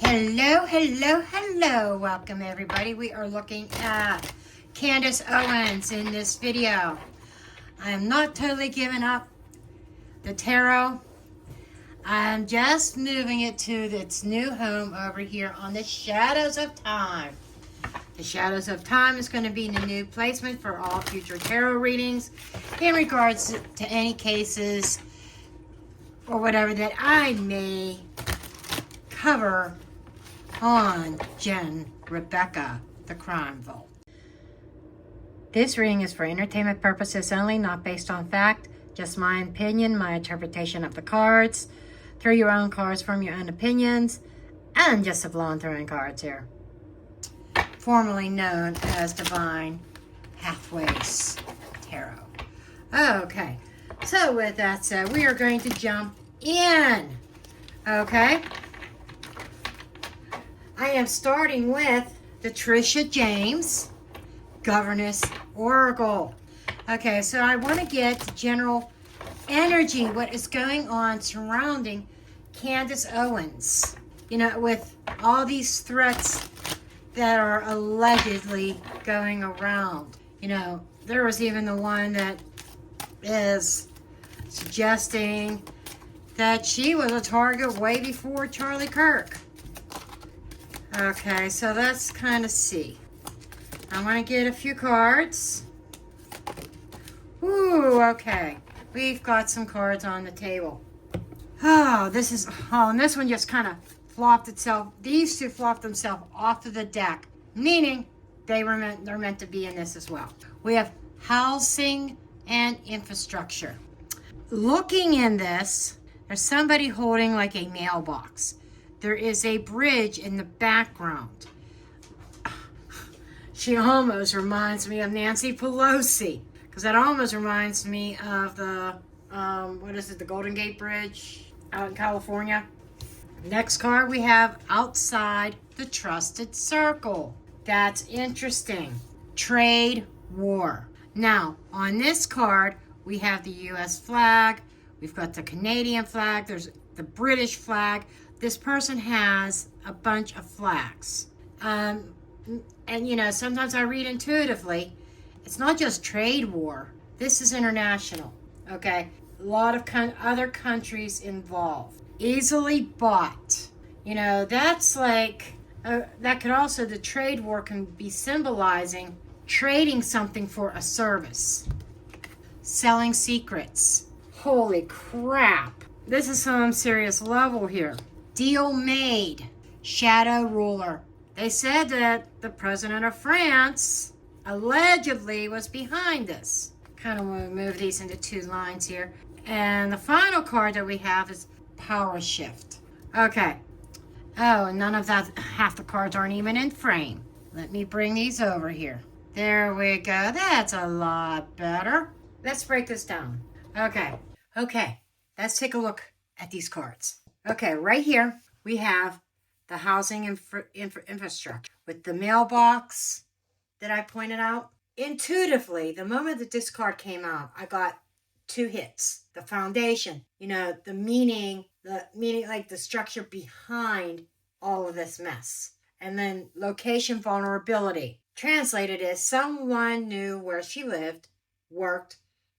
Hello, hello, hello. Welcome everybody. We are looking at Candace Owens in this video. I am not totally giving up the tarot. I'm just moving it to its new home over here on the Shadows of Time. The Shadows of Time is going to be the new placement for all future tarot readings in regards to any cases or whatever that I may cover on Jen Rebecca, the Crime Vault. This reading is for entertainment purposes only, not based on fact, just my opinion, my interpretation of the cards. Throw your own cards from your own opinions, and just a blonde throwing cards here. Formerly known as Divine Pathways Tarot. Okay, so with that said, we are going to jump in. Okay? I am starting with the Trisha James Governess Oracle. Okay, so I want to get the general energy, what is going on surrounding Candace Owens. You know, with all these threats that are allegedly going around. You know, there was even the one that is suggesting that she was a target way before Charlie Kirk. Okay, so let's kind of see. I want to get a few cards. Ooh, okay. We've got some cards on the table. Oh, and this one just kind of flopped itself. These two flopped themselves off of the deck, meaning they're meant to be in this as well. We have housing and infrastructure. Looking in this, there's somebody holding like a mailbox. There is a bridge in the background. She almost reminds me of Nancy Pelosi, because that almost reminds me of the, the Golden Gate Bridge out in California. Next card we have outside the trusted circle. That's interesting. Trade war. Now, on this card, we have the U.S. flag. We've got the Canadian flag. There's the British flag. This person has a bunch of flags. And, you know, sometimes I read intuitively. It's not just trade war. This is international, okay? A lot of other countries involved. Easily bought. You know, that's like, that could also, the trade war can be symbolizing trading something for a service. Selling secrets. Holy crap. This is some serious level here. Deal made. Shadow ruler. They said that the president of France allegedly was behind this. Kind of want to move these into two lines here. And the final card that we have is power shift. Okay. Oh, and none of that, half the cards aren't even in frame. Let me bring these over here. There we go. That's a lot better. Let's break this down. Okay. Let's take a look at these cards. Okay, right here we have the housing infrastructure with the mailbox that I pointed out. Intuitively, the moment that this card came out, I got two hits. The foundation, you know, the meaning like the structure behind all of this mess. And then location vulnerability. Translated as someone knew where she lived, worked,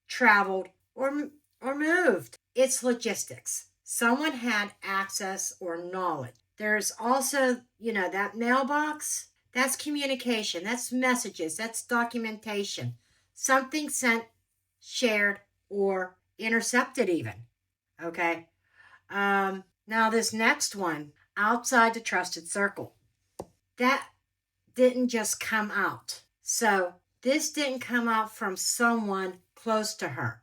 traveled, or moved. It's logistics. Someone had access or knowledge. There's also, you know, that mailbox. That's communication. That's messages. That's documentation. Something sent, shared, or intercepted even. Okay. Now this next one, outside the trusted circle. That didn't just come out. So this didn't come out from someone close to her.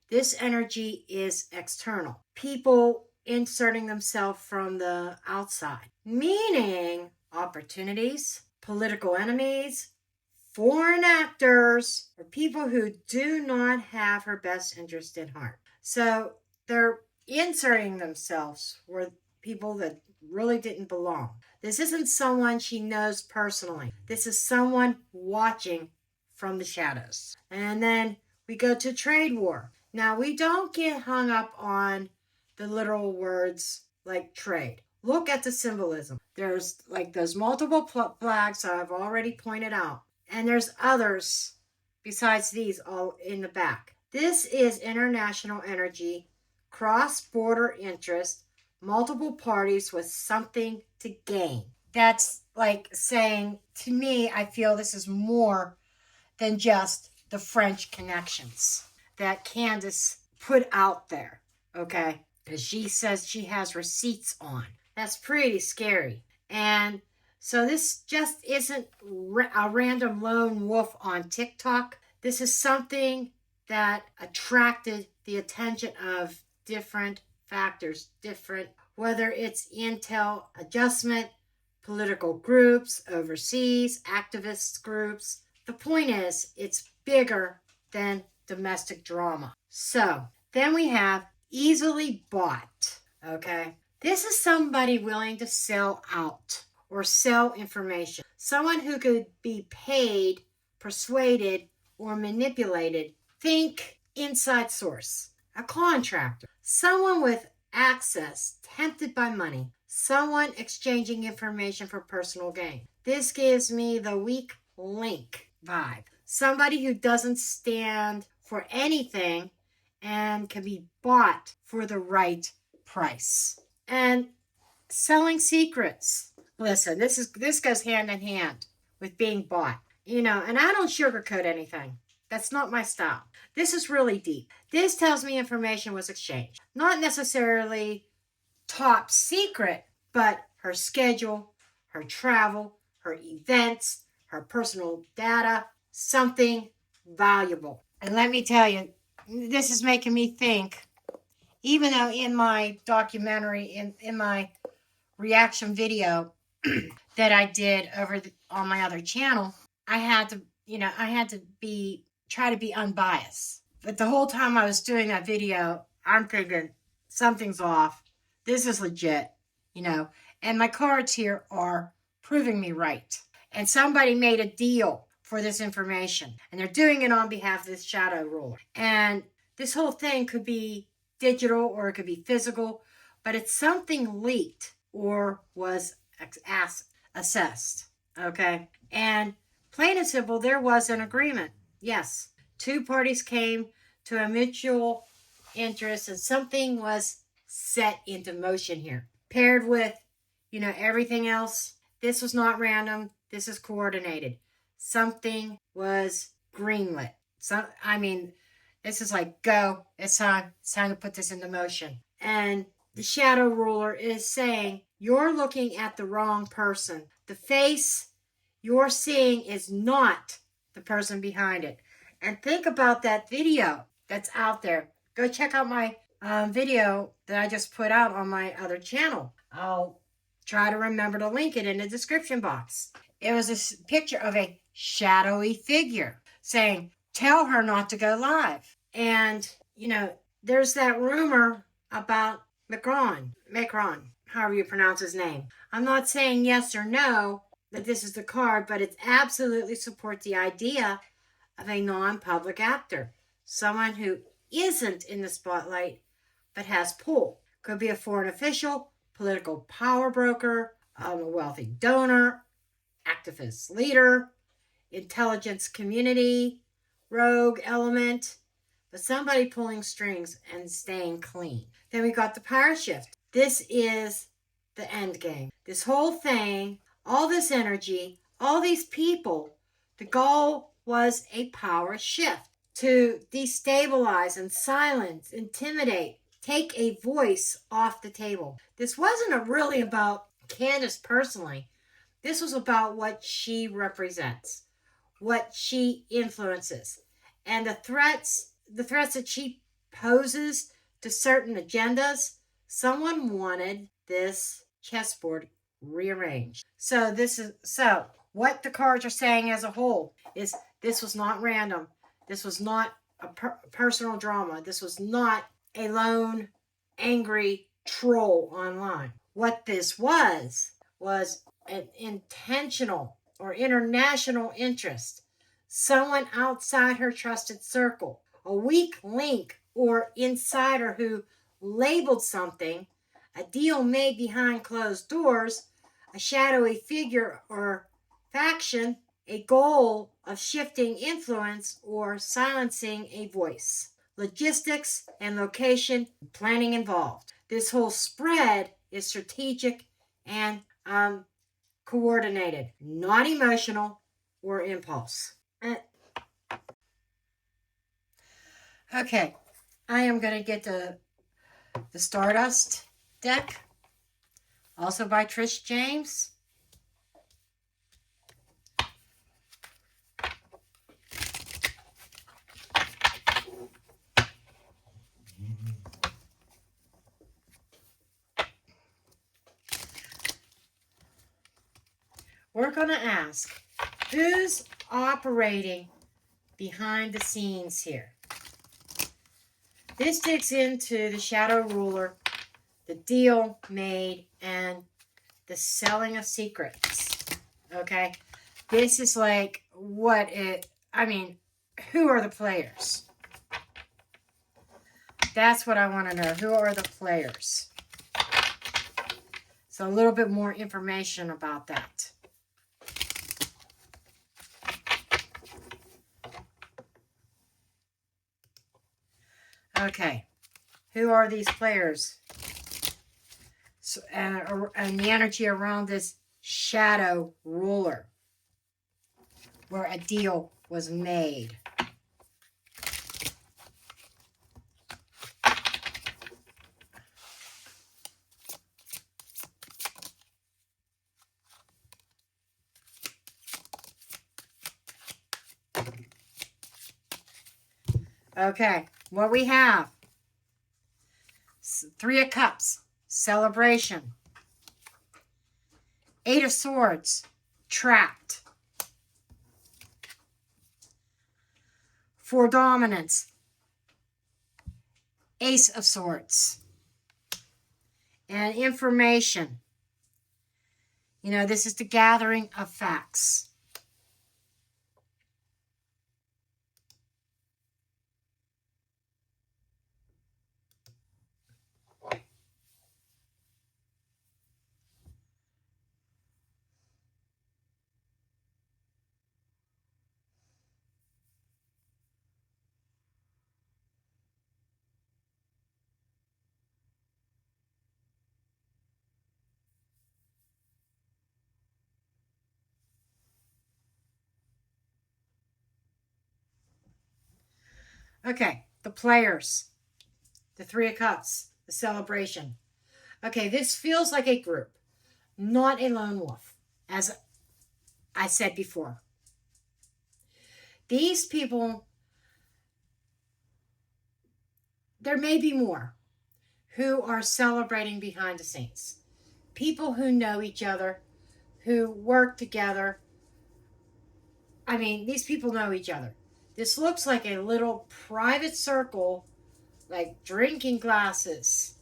This energy is external. People inserting themselves from the outside, meaning opportunities, political enemies, foreign actors, or people who do not have her best interest at heart. So they're inserting themselves where people that really didn't belong. This isn't someone she knows personally. This is someone watching from the shadows. And then we go to trade war. Now, we don't get hung up on the literal words like trade. Look at the symbolism. There's like those multiple flags that I've already pointed out. And there's others besides these all in the back. This is international energy, cross-border interest, multiple parties with something to gain. That's like saying, to me, I feel this is more than just the French connections that Candace put out there, okay? Because she says she has receipts on. That's pretty scary. And so this just isn't a random lone wolf on TikTok. This is something that attracted the attention of different factors, whether it's intel adjustment, political groups, overseas, activist groups. The point is, it's bigger than domestic drama. So then we have easily bought, okay? This is somebody willing to sell out or sell information. Someone who could be paid, persuaded, or manipulated. Think inside source, a contractor, someone with access, tempted by money, someone exchanging information for personal gain. This gives me the weak link vibe. Somebody who doesn't stand for anything and can be bought for the right price. And selling secrets. Listen, this goes hand in hand with being bought. And I don't sugarcoat anything. That's not my style. This is really deep. This tells me information was exchanged. Not necessarily top secret, but her schedule, her travel, her events, her personal data, something valuable. And let me tell you, this is making me think, even though in my documentary, in my reaction video that I did on my other channel, I had to try to be unbiased. But the whole time I was doing that video, I'm thinking something's off. This is legit, and my cards here are proving me right. And somebody made a deal for this information, and they're doing it on behalf of this shadow ruler. And this whole thing could be digital or it could be physical, but it's something leaked or was assessed, okay? And plain and simple, there was an agreement. Yes, two parties came to a mutual interest and something was set into motion here. Paired with, everything else, this was not random. This is coordinated. Something was greenlit. This is like, go. It's time to put this into motion. And the shadow ruler is saying, you're looking at the wrong person. The face you're seeing is not the person behind it. And think about that video that's out there. Go check out my video that I just put out on my other channel. I'll try to remember to link it in the description box. It was a picture of a shadowy figure saying, tell her not to go live. And, there's that rumor about Macron, however you pronounce his name. I'm not saying yes or no that this is the card, but it absolutely supports the idea of a non-public actor. Someone who isn't in the spotlight, but has pull. Could be a foreign official, political power broker, a wealthy donor, activist leader, intelligence community, rogue element, but somebody pulling strings and staying clean. Then we got the power shift. This is the end game. This whole thing, all this energy, all these people, the goal was a power shift to destabilize and silence, intimidate, take a voice off the table. This wasn't really about Candace personally. This was about what she represents, what she influences, and the threats that she poses to certain agendas. Someone wanted this chessboard rearranged. So what the cards are saying as a whole is this was not random. This was not a personal drama. This was not a lone angry troll online. What this was an intentional or international interest. Someone outside her trusted circle, a weak link or insider who labeled something a deal made behind closed doors, a shadowy figure or faction, a goal of shifting influence or silencing a voice. Logistics and location planning involved. This whole spread is strategic and coordinated, not emotional or impulse. Okay, I am going to get the Stardust deck, also by Trish James. We're going to ask, who's operating behind the scenes here? This digs into the shadow ruler, the deal made, and the selling of secrets. Okay? This is like who are the players? That's what I want to know. Who are the players? So a little bit more information about that. Okay, who are these players? So, and the energy around this shadow ruler where a deal was made. Okay, what we have. Three of Cups, celebration. Eight of Swords, trapped. For dominance, Ace of Swords. And information. You know, this is the gathering of facts. Okay, the players. The Three of Cups, the celebration. Okay, this feels like a group, not a lone wolf, as I said before. These people, there may be more, who are celebrating behind the scenes. People who know each other, who work together. I mean, these people know each other. This looks like a little private circle, like drinking glasses.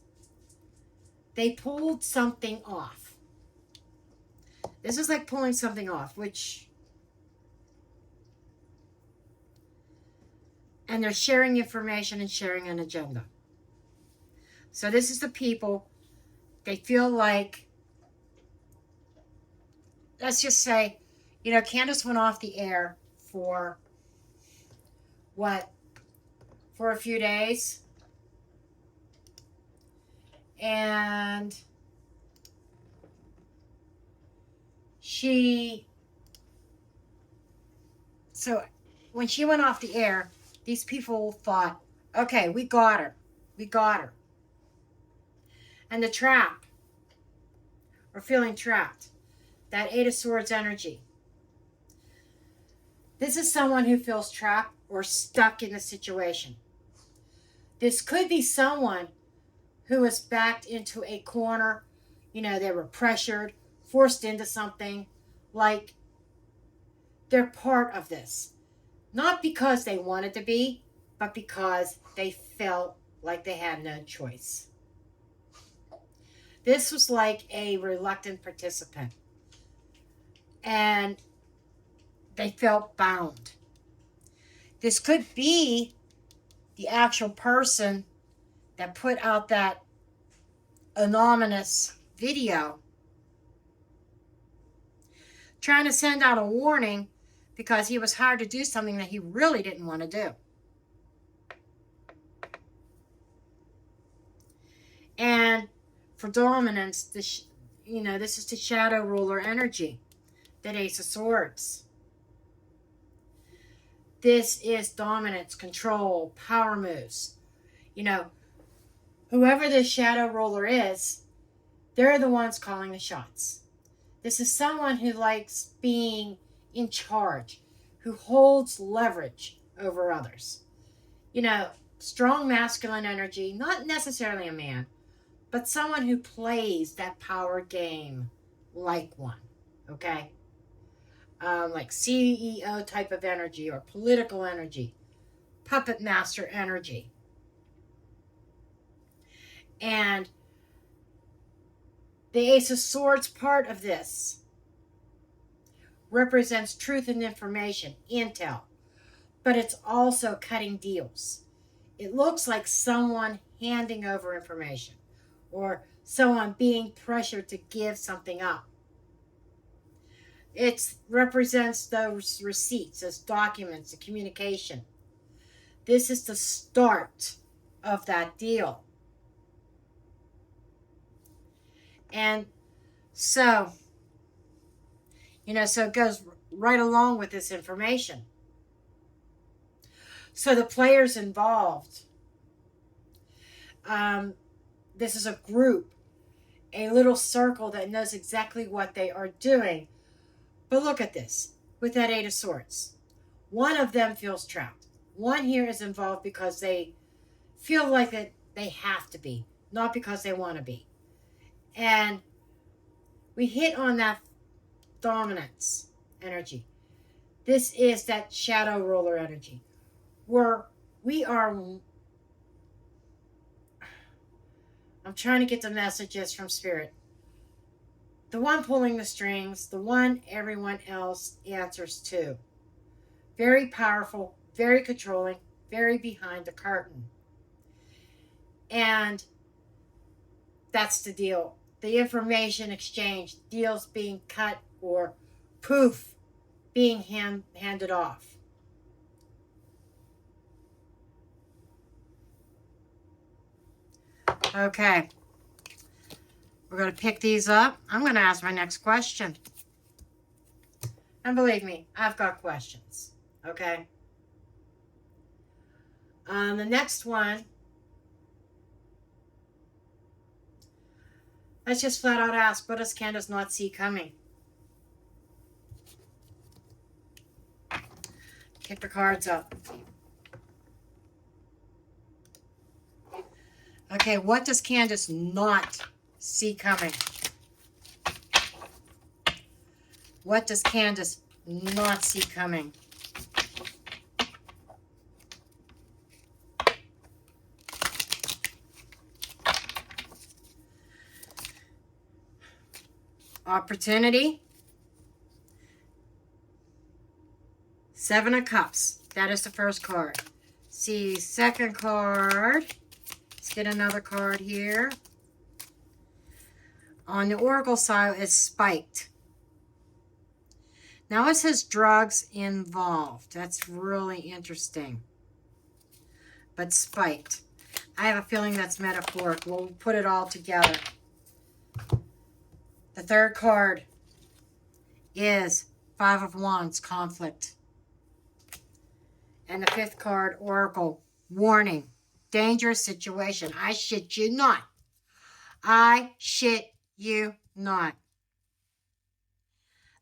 They pulled something off. This is like pulling something off, and they're sharing information and sharing an agenda. So this is the people, they feel like, let's just say, you know, Candace went off the air for a few days. And so when she went off the air, these people thought, okay, we got her. We got her. And the trap, or feeling trapped, that Eight of Swords energy. This is someone who feels trapped or stuck in the situation. This could be someone who was backed into a corner. You know, they were pressured, forced into something, like they're part of this. Not because they wanted to be, but because they felt like they had no choice. This was like a reluctant participant. And they felt bound. This could be the actual person that put out that anonymous video trying to send out a warning because he was hired to do something that he really didn't want to do. And for dominance, this is the shadow ruler energy, that Ace of Swords. This is dominance, control, power moves. Whoever this shadow ruler is, they're the ones calling the shots. This is someone who likes being in charge, who holds leverage over others. Strong masculine energy, not necessarily a man, but someone who plays that power game like one, okay? Like CEO type of energy or political energy, puppet master energy. And the Ace of Swords part of this represents truth and information, intel, but it's also cutting deals. It looks like someone handing over information or someone being pressured to give something up. It represents those receipts as documents, the communication. This is the start of that deal. And so it goes right along with this information. So the players involved, this is a group, a little circle that knows exactly what they are doing. But look at this, with that Eight of Swords. One of them feels trapped. One here is involved because they feel like that they have to be, not because they want to be. And we hit on that dominance energy. This is that shadow ruler energy, where we are, I'm trying to get the messages from Spirit. The one pulling the strings, the one everyone else answers to. Very powerful, very controlling, very behind the curtain. And that's the deal. The information exchange, deals being cut or poof, being handed off. Okay. We're going to pick these up. I'm going to ask my next question. And believe me, I've got questions. Okay? The next one, let's just flat out ask, what does Candace not see coming? Pick the cards up. Okay, what does Candace not see coming? What does Candace not see coming? Opportunity. Seven of Cups. That is the first card. See, second card. Let's get another card here. On the Oracle side, it's spiked. Now it says drugs involved. That's really interesting. But spiked. I have a feeling that's metaphoric. We'll put it all together. The third card is Five of Wands, conflict. And the fifth card, Oracle, warning, dangerous situation. I shit you not. I shit you not.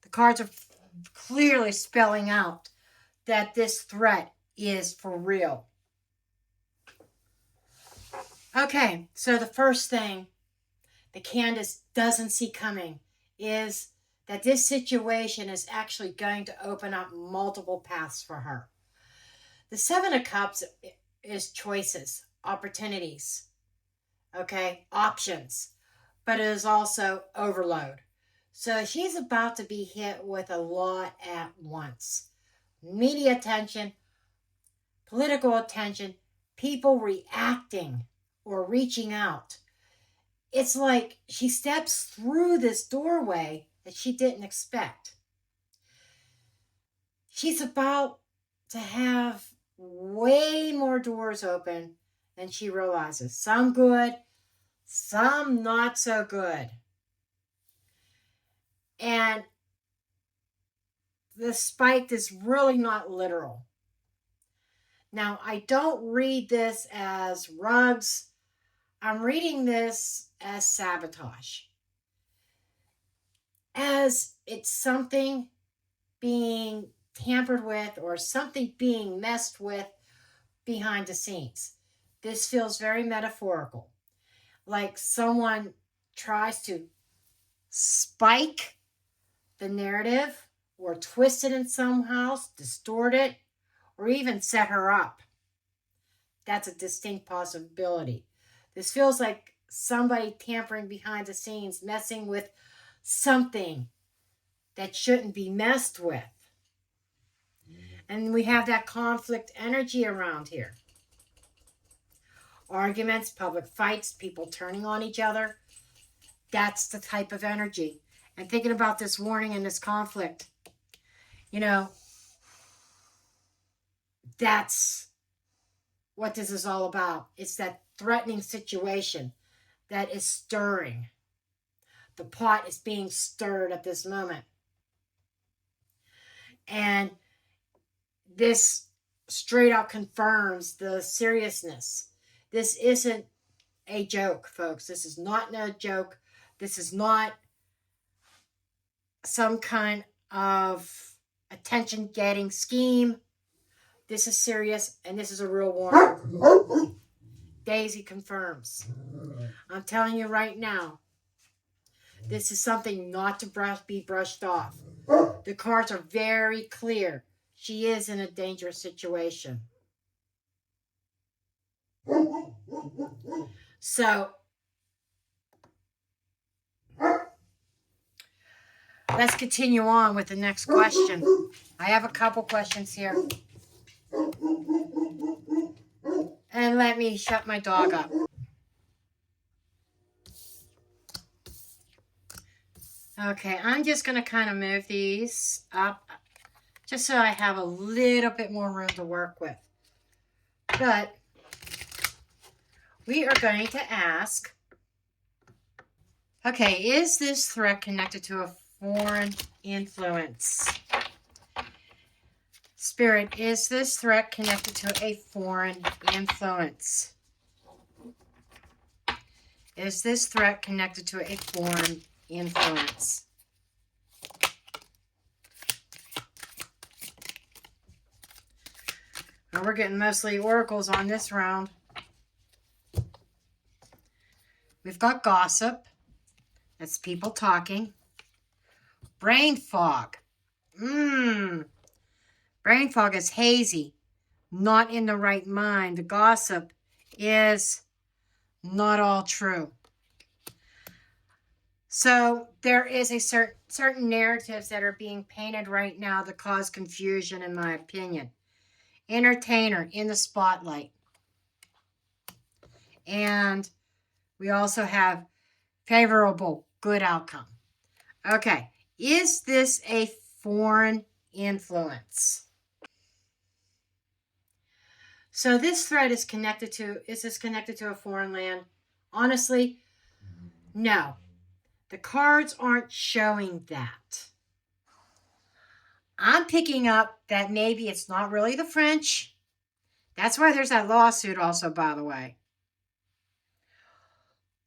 The cards are clearly spelling out that this threat is for real. Okay, so the first thing that Candace doesn't see coming is that this situation is actually going to open up multiple paths for her. The Seven of Cups is choices, opportunities, okay, options, but it is also overload. So she's about to be hit with a lot at once. Media attention, political attention, people reacting or reaching out. it's like she steps through this doorway that she didn't expect. She's about to have way more doors open than she realizes. Some good, some not so good. And the spike is really not literal. Now, I don't read this as rugs. I'm reading this as sabotage. As it's something being tampered with or something being messed with behind the scenes. This feels very metaphorical. Like someone tries to spike the narrative or twist it in somehow, distort it, or even set her up. That's a distinct possibility. This feels like somebody tampering behind the scenes, messing with something that shouldn't be messed with. And we have that conflict energy around here. Arguments, public fights, people turning on each other. That's the type of energy. And thinking about this warning and this conflict, that's what this is all about. It's that threatening situation that is stirring. The pot is being stirred at this moment. And this straight out confirms the seriousness. This isn't a joke, folks. This is not a joke. This is not some kind of attention-getting scheme. This is serious, and this is a real warning. Daisy confirms. I'm telling you right now, this is something not to be brushed off. The cards are very clear. She is in a dangerous situation. So, let's continue on with the next question. I have a couple questions here. And let me shut my dog up. Okay, I'm just going to kind of move these up just so I have a little bit more room to work with. But we are going to ask, okay, is this threat connected to a foreign influence? Spirit, is this threat connected to a foreign influence? Is this threat connected to a foreign influence? Well, we're getting mostly oracles on this round. We've got gossip. That's people talking. Brain fog. Brain fog is hazy. Not in the right mind. The gossip is not all true. So there is a certain narratives that are being painted right now that cause confusion, in my opinion. Entertainer in the spotlight. And we also have favorable, good outcome. Okay, is this a foreign influence? So this threat is connected to a foreign land? Honestly, no. The cards aren't showing that. I'm picking up that maybe it's not really the French. That's why there's that lawsuit also, by the way.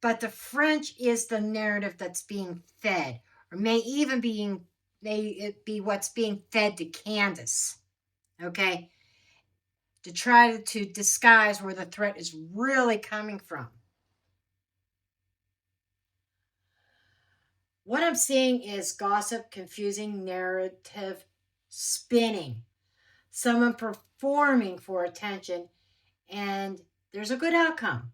But the French is the narrative that's being fed, or may it be what's being fed to Candace, okay, to try to disguise where the threat is really coming from. What I'm seeing is gossip, confusing, narrative spinning, someone performing for attention, and there's a good outcome.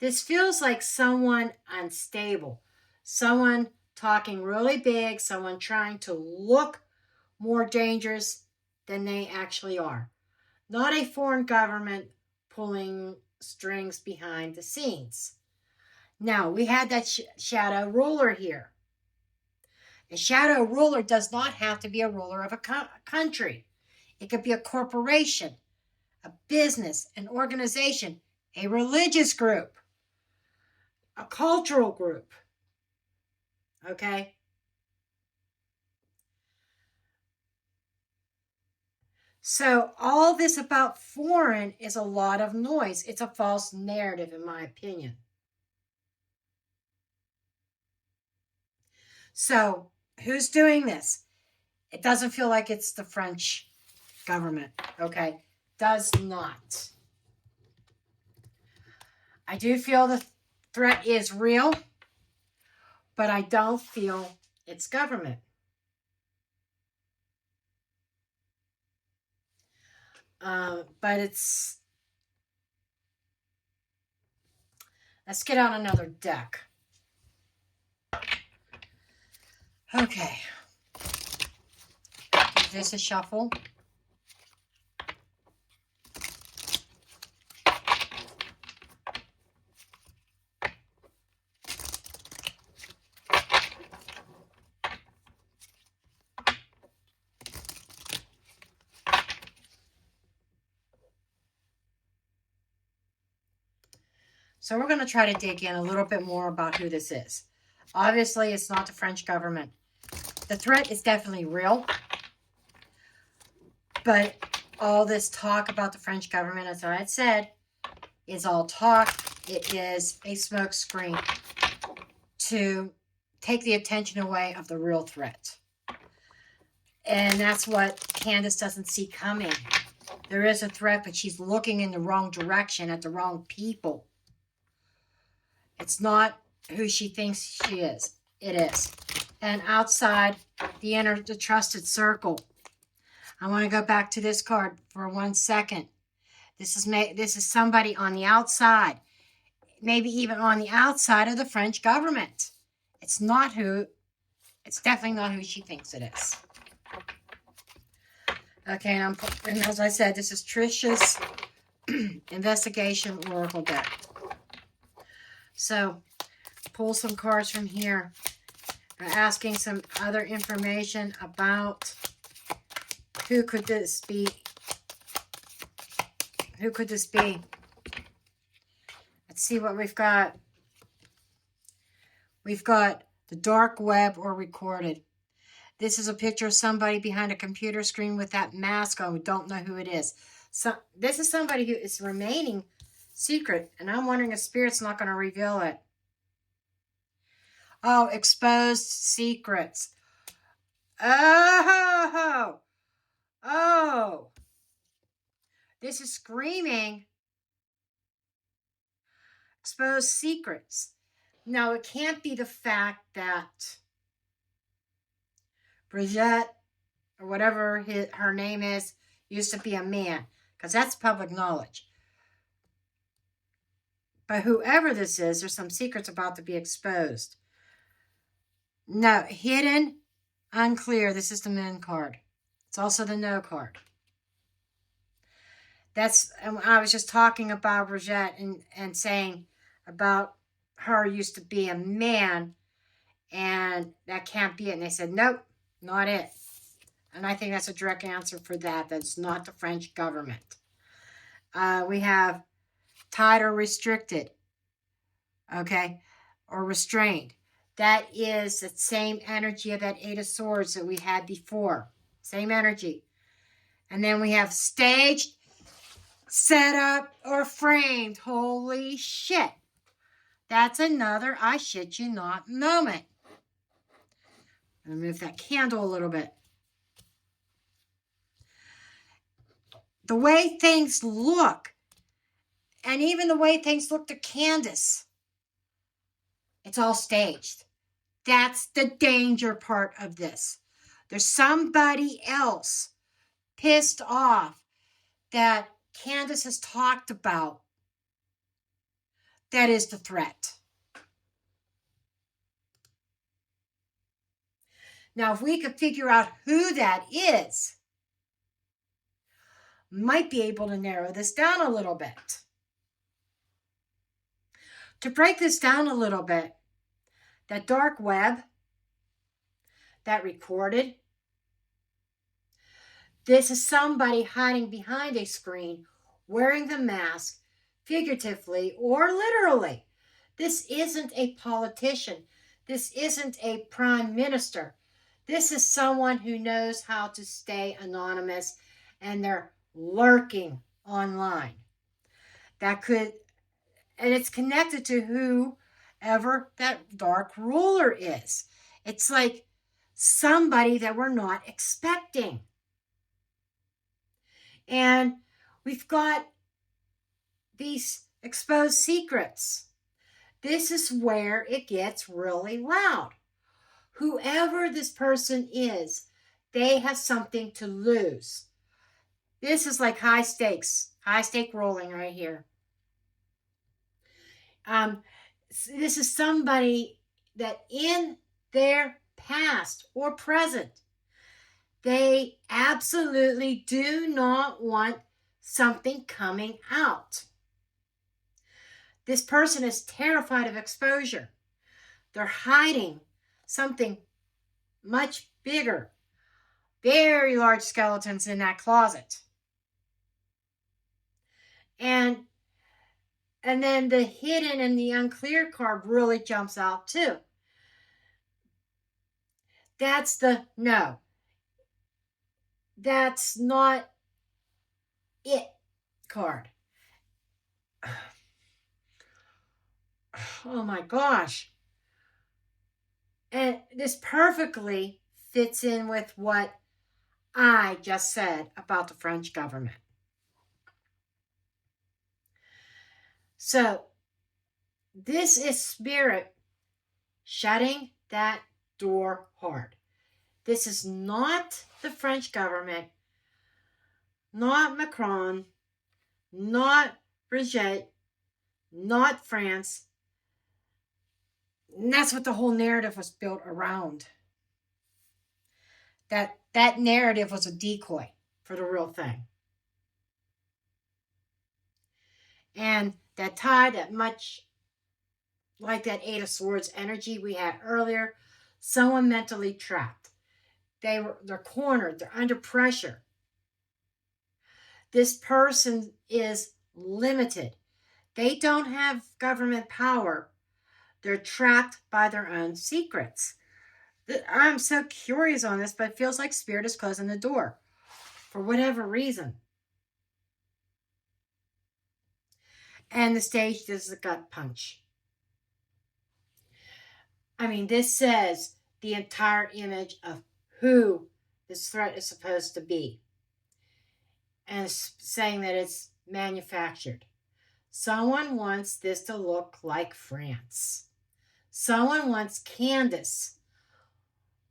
This feels like someone unstable, someone talking really big, someone trying to look more dangerous than they actually are. Not a foreign government pulling strings behind the scenes. Now, we had that shadow ruler here. A shadow ruler does not have to be a ruler of a country. It could be a corporation, a business, an organization, a religious group, a cultural group. Okay? So, all this about foreign is a lot of noise. It's a false narrative, in my opinion. So, who's doing this? It doesn't feel like it's the French government, okay? Does not. I do feel the threat is real, but I don't feel it's government. But it's... Let's get on another deck. Okay. Give this a shuffle. So we're going to try to dig in a little bit more about who this is. Obviously, it's not the French government. The threat is definitely real. But all this talk about the French government, as I had said, is all talk. It is a smokescreen to take the attention away of the real threat. And that's what Candace doesn't see coming. There is a threat, but she's looking in the wrong direction at the wrong people. It's not who she thinks she is. It is. And outside the trusted circle. I want to go back to this card for 1 second. This is somebody on the outside, maybe even on the outside of the French government. It's definitely not who she thinks it is. Okay, and as I said, this is Trisha's investigation oracle deck. So, pull some cards from here. We're asking some other information about who could this be. Who could this be? Let's see what we've got. We've got the dark web or recorded. This is a picture of somebody behind a computer screen with that mask on. We don't know who it is. So this is somebody who is remaining secret, and I'm wondering if Spirit's not going to reveal it. Oh, exposed secrets. Oh, this is screaming exposed secrets. Now, it can't be the fact that Brigitte, or whatever her name is, used to be a man, because that's public knowledge. But whoever this is, there's some secrets about to be exposed. No, hidden, unclear. This is the Moon card. It's also the No card. I was just talking about Brigitte and saying about her used to be a man, and that can't be it. And they said, nope, not it. And I think that's a direct answer for that. That's not the French government. We have tied or restricted, okay, or restrained. That is the same energy of that Eight of Swords that we had before. Same energy. And then we have staged, set up, or framed. Holy shit. That's another I shit you not moment. I'm going to move that candle a little bit. The way things look, and even the way things look to Candace, it's all staged. That's the danger part of this. There's somebody else pissed off that Candace has talked about that is the threat. Now, if we could figure out who that is, might be able to narrow this down a little bit. To break this down a little bit, that dark web that recorded, this is somebody hiding behind a screen, wearing the mask, figuratively or literally. This isn't a politician. This isn't a prime minister. This is someone who knows how to stay anonymous, and they're lurking online. That could, and it's connected to whoever that dark ruler is. It's like somebody that we're not expecting. And we've got these exposed secrets. This is where it gets really loud. Whoever this person is, they have something to lose. This is like high stake rolling right here. This is somebody that in their past or present, they absolutely do not want something coming out. This person is terrified of exposure. They're hiding something much bigger, very large skeletons in that closet. And then the hidden and the unclear card really jumps out too. That's the no. That's not it card. Oh my gosh. And this perfectly fits in with what I just said about the French government. So, this is spirit shutting that door hard. This is not the French government, not Macron, not Brigitte, not France. And that's what the whole narrative was built around. That narrative was a decoy for the real thing. And that tie, that much like that Eight of Swords energy we had earlier, someone mentally trapped. They're cornered, they're under pressure. This person is limited. They don't have government power. They're trapped by their own secrets. I'm so curious on this, but it feels like Spirit is closing the door for whatever reason. And the stage does a gut punch. I mean, this says the entire image of who this threat is supposed to be. And it's saying that it's manufactured. Someone wants this to look like France. Someone wants Candace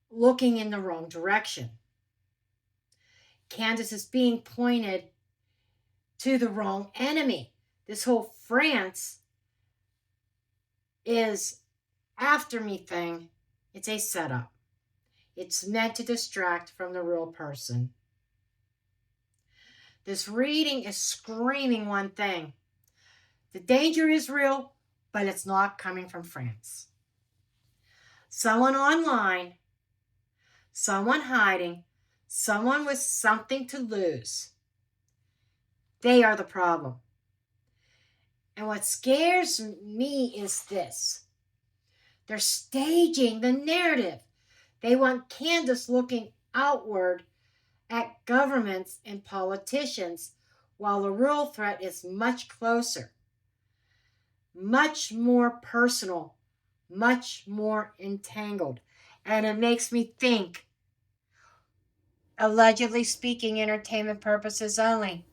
looking in the wrong direction. Candace is being pointed to the wrong enemy. This whole France is after me thing. It's a setup. It's meant to distract from the real person. This reading is screaming one thing. The danger is real, but it's not coming from France. Someone online, someone hiding, someone with something to lose. They are the problem. And what scares me is this. They're staging the narrative. They want Candace looking outward at governments and politicians, while the real threat is much closer, much more personal, much more entangled. And it makes me think, allegedly speaking, entertainment purposes only.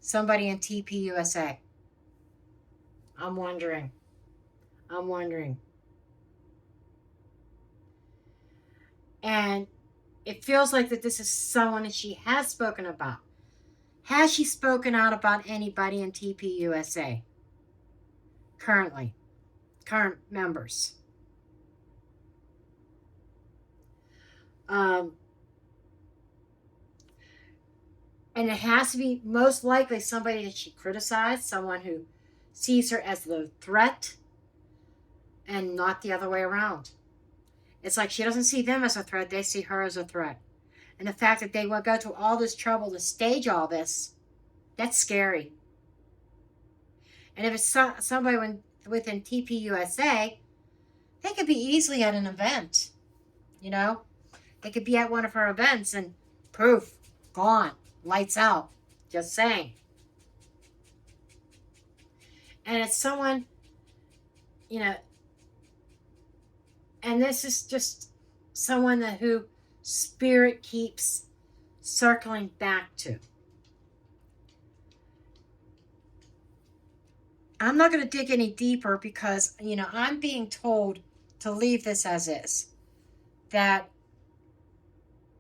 Somebody in TPUSA. I'm wondering. And it feels like that this is someone that she has spoken about. Has she spoken out about anybody in TPUSA? Current members. And And it has to be most likely somebody that she criticized, someone who sees her as the threat and not the other way around. It's like she doesn't see them as a threat, they see her as a threat. And the fact that they will go to all this trouble to stage all this, that's scary. And if it's somebody within TPUSA, they could be easily at an event. You know? They could be at one of her events and poof, gone, lights out. Just saying. And it's someone, you know, and this is just someone who spirit keeps circling back to. I'm not going to dig any deeper because, you know, I'm being told to leave this as is. That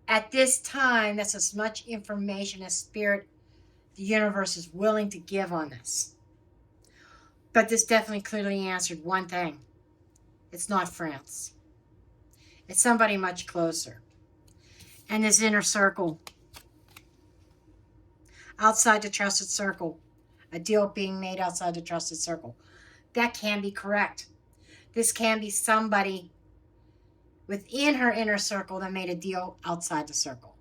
at this time, that's as much information as spirit, the universe is willing to give on this. But this definitely clearly answered one thing. It's not France. It's somebody much closer. And this inner circle. Outside the trusted circle. A deal being made outside the trusted circle. That can be correct. This can be somebody within her inner circle that made a deal outside the circle.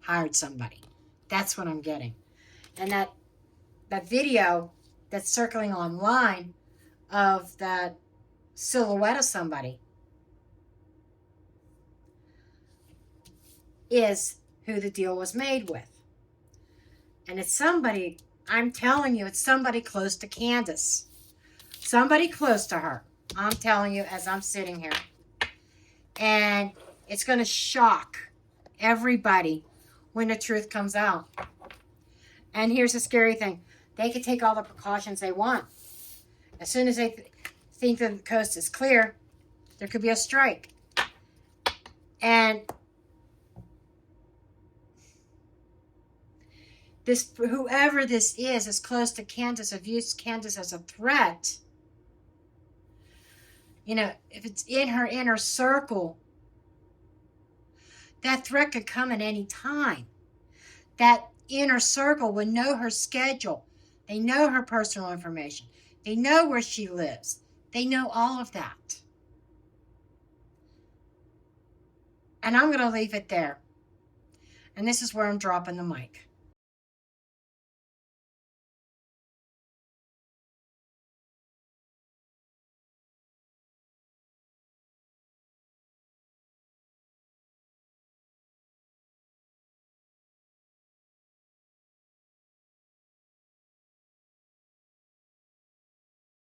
Hired somebody. That's what I'm getting. And that video that's circling online of that silhouette of somebody is who the deal was made with. And it's somebody, I'm telling you, it's somebody close to Candace. Somebody close to her. I'm telling you as I'm sitting here. And it's going to shock everybody when the truth comes out. And here's the scary thing. They can take all the precautions they want. As soon as they think that the coast is clear, there could be a strike. And this, whoever this is close to Candace, or views Candace as a threat. You know, if it's in her inner circle, that threat could come at any time. That inner circle would know her schedule. They know her personal information. They know where she lives. They know all of that. And I'm going to leave it there. And this is where I'm dropping the mic.